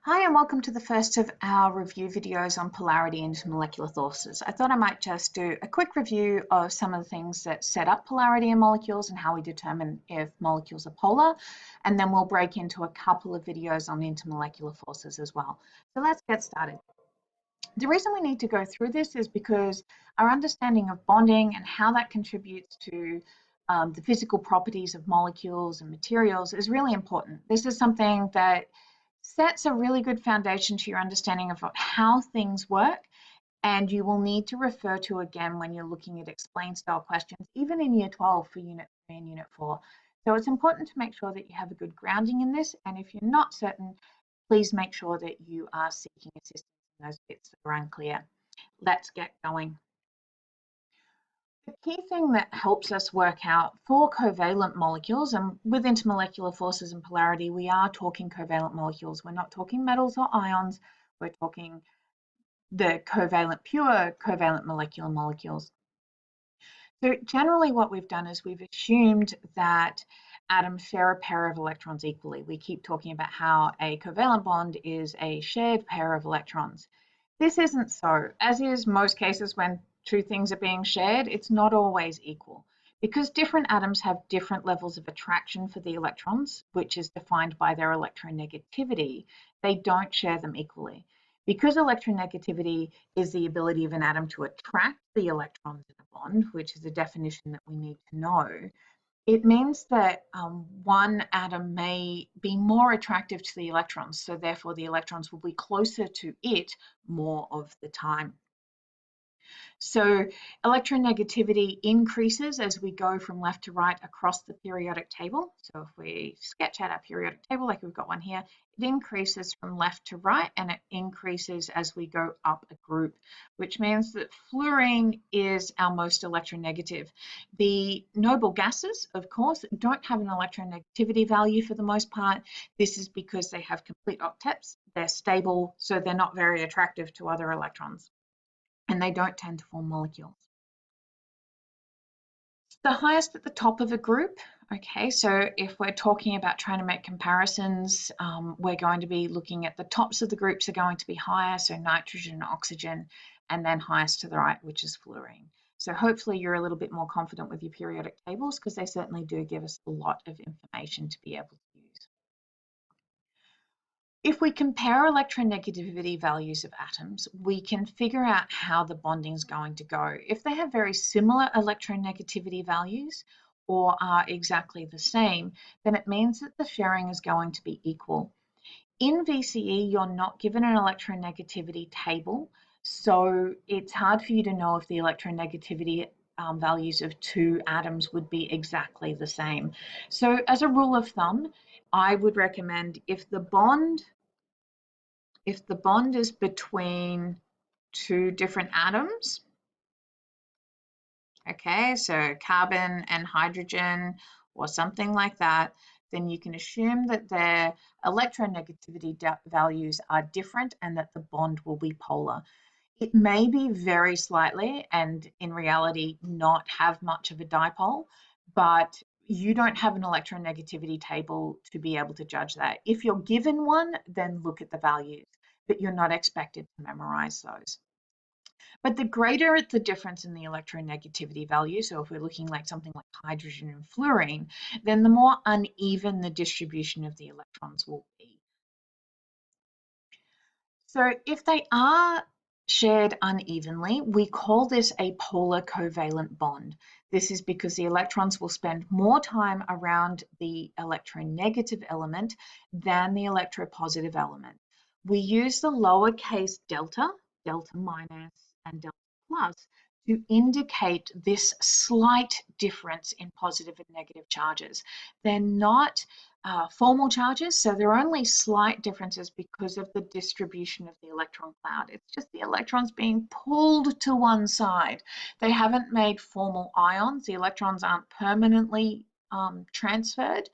Hi and welcome to the first of our review videos on polarity and intermolecular forces. I thought I might just do a quick review of some of the things that set up polarity in molecules and how we determine if molecules are polar, and then we'll break into a couple of videos on intermolecular forces as well. So let's get started. The reason we need to go through this is because our understanding of bonding and how that contributes to the physical properties of molecules and materials is really important. This is something that sets a really good foundation to your understanding of how things work, and you will need to refer to again when you're looking at explain style questions, even in year 12 for unit 3 and unit 4. So it's important to make sure that you have a good grounding in this, and if you're not certain, please make sure that you are seeking assistance in those bits that are unclear. Let's get going. The key thing that helps us work out for covalent molecules, and with intermolecular forces and polarity, we are talking covalent molecules. We're not talking metals or ions. We're talking the covalent, pure covalent molecular molecules. So generally what we've done is we've assumed that atoms share a pair of electrons equally. We keep talking about how a covalent bond is a shared pair of electrons. This isn't so. As is most cases when two things are being shared, it's not always equal. Because different atoms have different levels of attraction for the electrons, which is defined by their electronegativity, they don't share them equally. Because electronegativity is the ability of an atom to attract the electrons in a bond, which is a definition that we need to know, it means that one atom may be more attractive to the electrons, so therefore the electrons will be closer to it more of the time. So electronegativity increases as we go from left to right across the periodic table. So if we sketch out our periodic table like we've got one here, it increases from left to right and it increases as we go up a group, which means that fluorine is our most electronegative. The noble gases, of course, don't have an electronegativity value for the most part. This is because they have complete octets. They're stable, so they're not very attractive to other electrons, and they don't tend to form molecules. The highest at the top of a group, okay, so if we're talking about trying to make comparisons, we're going to be looking at the tops of the groups are going to be higher, so nitrogen and oxygen, and then highest to the right, which is fluorine. So hopefully you're a little bit more confident with your periodic tables because they certainly do give us a lot of information to be able to use. If we compare electronegativity values of atoms, we can figure out how the bonding is going to go. If they have very similar electronegativity values or are exactly the same, then it means that the sharing is going to be equal. In VCE, you're not given an electronegativity table, so it's hard for you to know if the electronegativity values of two atoms would be exactly the same. So as a rule of thumb, I would recommend if the bond is between two different atoms, okay, so carbon and hydrogen or something like that, then you can assume that their electronegativity values are different and that the bond will be polar. It may be very slightly and in reality not have much of a dipole, but you don't have an electronegativity table to be able to judge that. If you're given one, then look at the values, but you're not expected to memorize those. But the greater the difference in the electronegativity value, so if we're looking like something like hydrogen and fluorine, then the more uneven the distribution of the electrons will be. So if they are shared unevenly, we call this a polar covalent bond. This is because the electrons will spend more time around the electronegative element than the electropositive element. We use the lowercase delta, delta minus, and delta plus to indicate this slight difference in positive and negative charges. They're not formal charges, so there are only slight differences because of the distribution of the electron cloud. It's just the electrons being pulled to one side. They haven't made formal ions. The electrons aren't permanently transferred,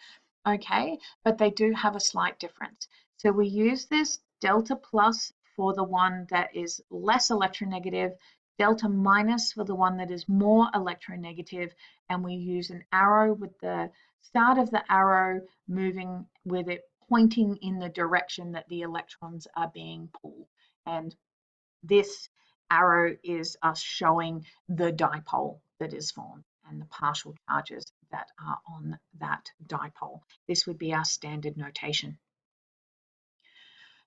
okay, but they do have a slight difference. So we use this delta plus for the one that is less electronegative, delta minus for the one that is more electronegative, and we use an arrow with the start of the arrow moving with it pointing in the direction that the electrons are being pulled. And this arrow is us showing the dipole that is formed and the partial charges that are on that dipole. This would be our standard notation.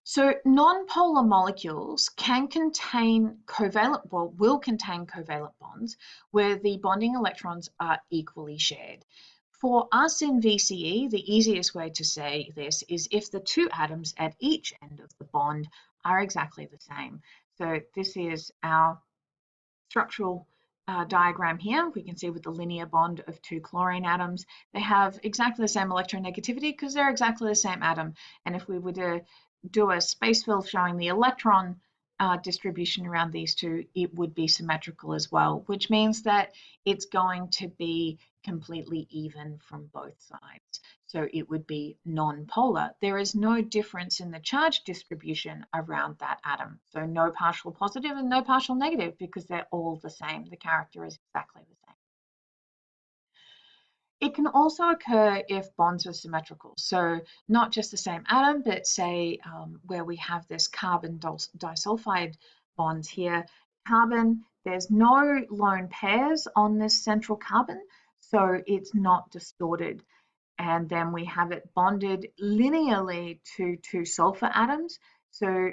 So nonpolar molecules can contain covalent, well, will contain covalent bonds where the bonding electrons are equally shared. For us in VCE, the easiest way to say this is if the two atoms at each end of the bond are exactly the same. So this is our structural diagram here. We can see with the linear bond of two chlorine atoms, they have exactly the same electronegativity because they're exactly the same atom. And if we were to do a space fill showing the electron distribution around these two, it would be symmetrical as well, which means that it's going to be completely even from both sides. So it would be non-polar. There is no difference in the charge distribution around that atom. So no partial positive and no partial negative because they're all the same. The character is exactly the same. It can also occur if bonds are symmetrical. So not just the same atom, but say where we have this carbon disulfide bond here. Carbon, there's no lone pairs on this central carbon, so it's not distorted. And then we have it bonded linearly to two sulfur atoms. So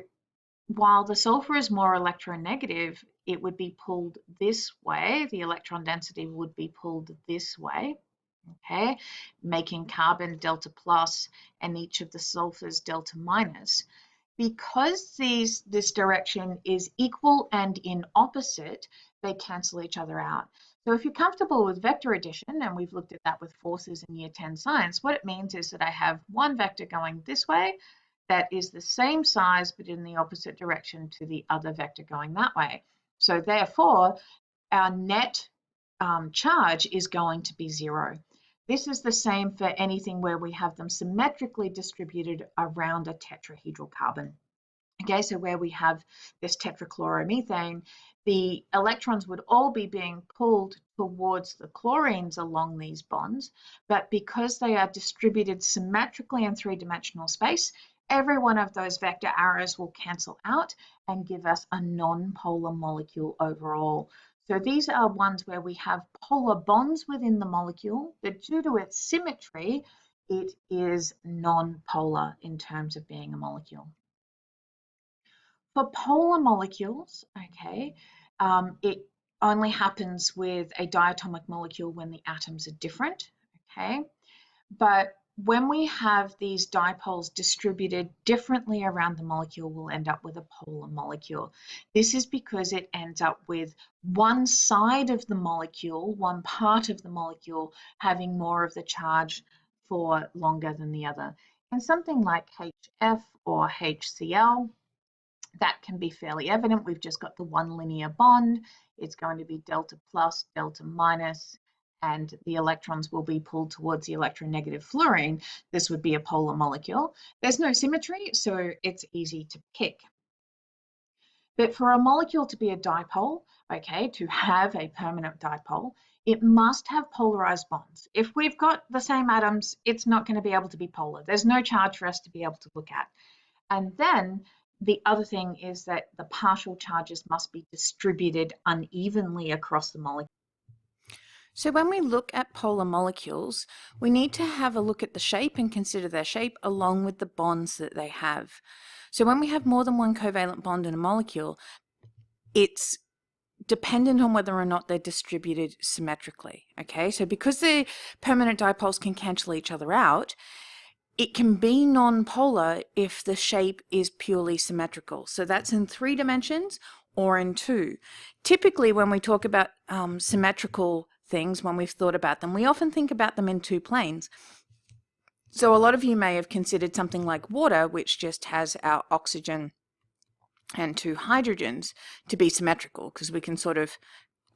while the sulfur is more electronegative, it would be pulled this way. The electron density would be pulled this way. Okay, making carbon delta plus and each of the sulfurs delta minus. Because this direction is equal and in opposite, they cancel each other out. So if you're comfortable with vector addition, and we've looked at that with forces in year 10 science, what it means is that I have one vector going this way that is the same size but in the opposite direction to the other vector going that way. So therefore, our net charge is going to be 0. This is the same for anything where we have them symmetrically distributed around a tetrahedral carbon. Okay, so where we have this tetrachloromethane, the electrons would all be being pulled towards the chlorines along these bonds, but because they are distributed symmetrically in three-dimensional space, every one of those vector arrows will cancel out and give us a non-polar molecule overall. So these are ones where we have polar bonds within the molecule, but due to its symmetry, it is non-polar in terms of being a molecule. For polar molecules, okay, it only happens with a diatomic molecule when the atoms are different, okay? But when we have these dipoles distributed differently around the molecule, we'll end up with a polar molecule. This is because it ends up with one side of the molecule, one part of the molecule, having more of the charge for longer than the other. And something like HF or HCl, that can be fairly evident. We've just got the one linear bond. It's going to be delta plus, delta minus, and the electrons will be pulled towards the electronegative fluorine. This would be a polar molecule. There's no symmetry, so it's easy to pick. But for a molecule to be a dipole, okay, to have a permanent dipole, it must have polarized bonds. If we've got the same atoms, it's not going to be able to be polar. There's no charge for us to be able to look at. And then the other thing is that the partial charges must be distributed unevenly across the molecule. So when we look at polar molecules, we need to have a look at the shape and consider their shape along with the bonds that they have. So when we have more than one covalent bond in a molecule, it's dependent on whether or not they're distributed symmetrically, okay? So because the permanent dipoles can cancel each other out, it can be non-polar if the shape is purely symmetrical. So that's in 3 dimensions or in 2. Typically, when we talk about symmetrical things, when we've thought about them, we often think about them in 2 planes. So a lot of you may have considered something like water, which just has our oxygen and 2 hydrogens, to be symmetrical, because we can sort of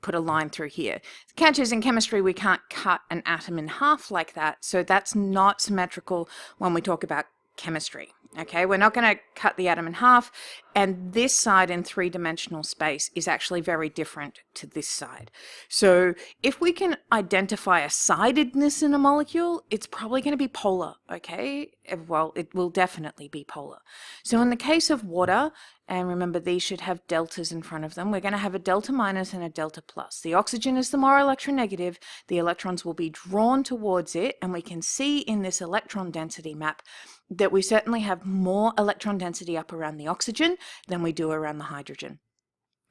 put a line through here. The catch is in chemistry we can't cut an atom in half like that, so that's not symmetrical when we talk about chemistry. Okay, we're not going to cut the atom in half. And this side in three-dimensional space is actually very different to this side. So if we can identify a sidedness in a molecule, it's probably going to be polar, okay? Well, it will definitely be polar. So in the case of water, and remember these should have deltas in front of them, we're going to have a delta minus and a delta plus. The oxygen is the more electronegative, the electrons will be drawn towards it, and we can see in this electron density map that we certainly have more electron density up around the oxygen than we do around the hydrogen.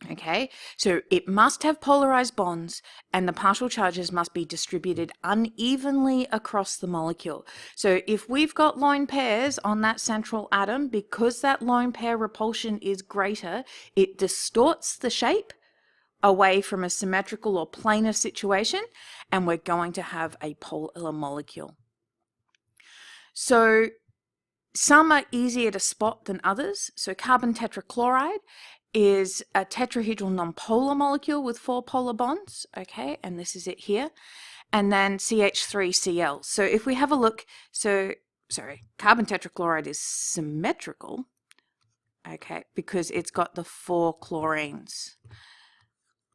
Okay, so it must have polarized bonds and the partial charges must be distributed unevenly across the molecule. So if we've got lone pairs on that central atom, because that lone pair repulsion is greater, it distorts the shape away from a symmetrical or planar situation, and we're going to have a polar molecule. So some are easier to spot than others. So carbon tetrachloride is a tetrahedral nonpolar molecule with 4 polar bonds, okay, and this is it here. And then CH3Cl. So if we have a look, carbon tetrachloride is symmetrical, okay, because it's got the 4 chlorines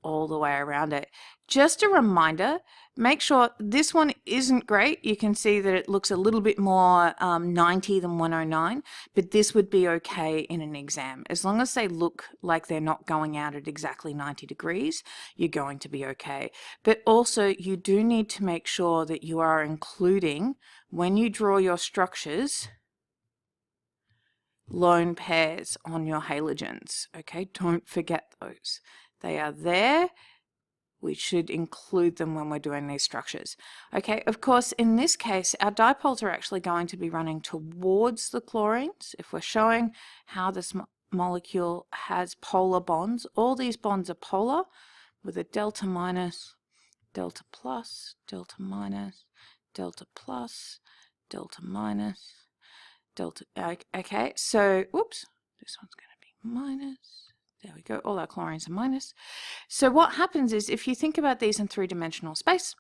all the way around it. Just a reminder, make sure this one isn't great. You can see that it looks a little bit more 90 than 109, but this would be okay in an exam. As long as they look like they're not going out at exactly 90 degrees, you're going to be okay. But also you do need to make sure that you are including, when you draw your structures, lone pairs on your halogens. Okay, don't forget those. They are there. We should include them when we're doing these structures. Okay, of course, in this case, our dipoles are actually going to be running towards the chlorines. If we're showing how this molecule has polar bonds, all these bonds are polar with a delta minus, delta plus, delta minus, delta plus, delta minus, delta. Okay, so, whoops, this one's going to be minus. There we go, all our chlorines are minus. So what happens is, if you think about these in three-dimensional space,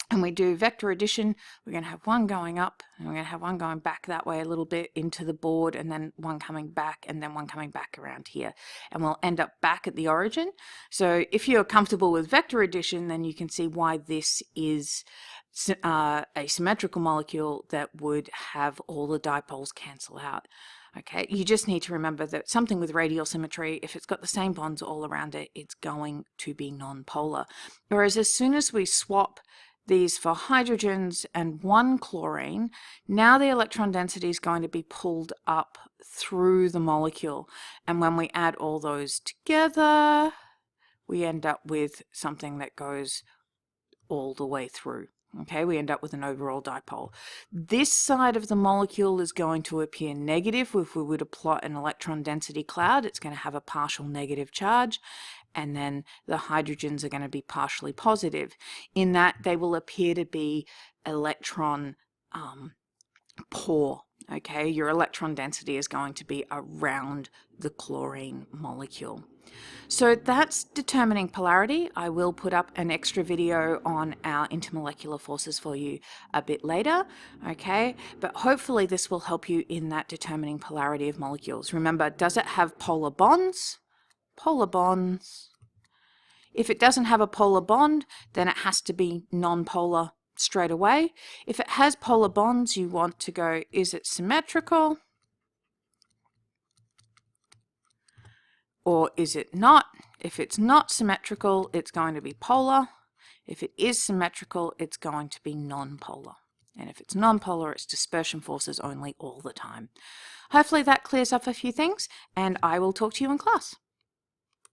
and we do vector addition, we're going to have one going up, and we're going to have one going back that way a little bit into the board, and then one coming back, and then one coming back around here. And we'll end up back at the origin. So if you're comfortable with vector addition, then you can see why this is a symmetrical molecule that would have all the dipoles cancel out. Okay, you just need to remember that something with radial symmetry, if it's got the same bonds all around it, it's going to be non-polar. Whereas as soon as we swap these for hydrogens and one chlorine, now the electron density is going to be pulled up through the molecule. And when we add all those together, we end up with something that goes all the way through. Okay, we end up with an overall dipole. This side of the molecule is going to appear negative. If we were to plot an electron density cloud, it's going to have a partial negative charge, and then the hydrogens are going to be partially positive, in that they will appear to be electron poor. Okay, your electron density is going to be around the chlorine molecule. So that's determining polarity. I will put up an extra video on our intermolecular forces for you a bit later, okay? But hopefully this will help you in that determining polarity of molecules. Remember, does it have polar bonds? Polar bonds. If it doesn't have a polar bond, then it has to be non-polar straight away. If it has polar bonds, you want to go, is it symmetrical? Or is it not? If it's not symmetrical, it's going to be polar. If it is symmetrical, it's going to be non-polar. And if it's non-polar, it's dispersion forces only all the time. Hopefully that clears up a few things, and I will talk to you in class.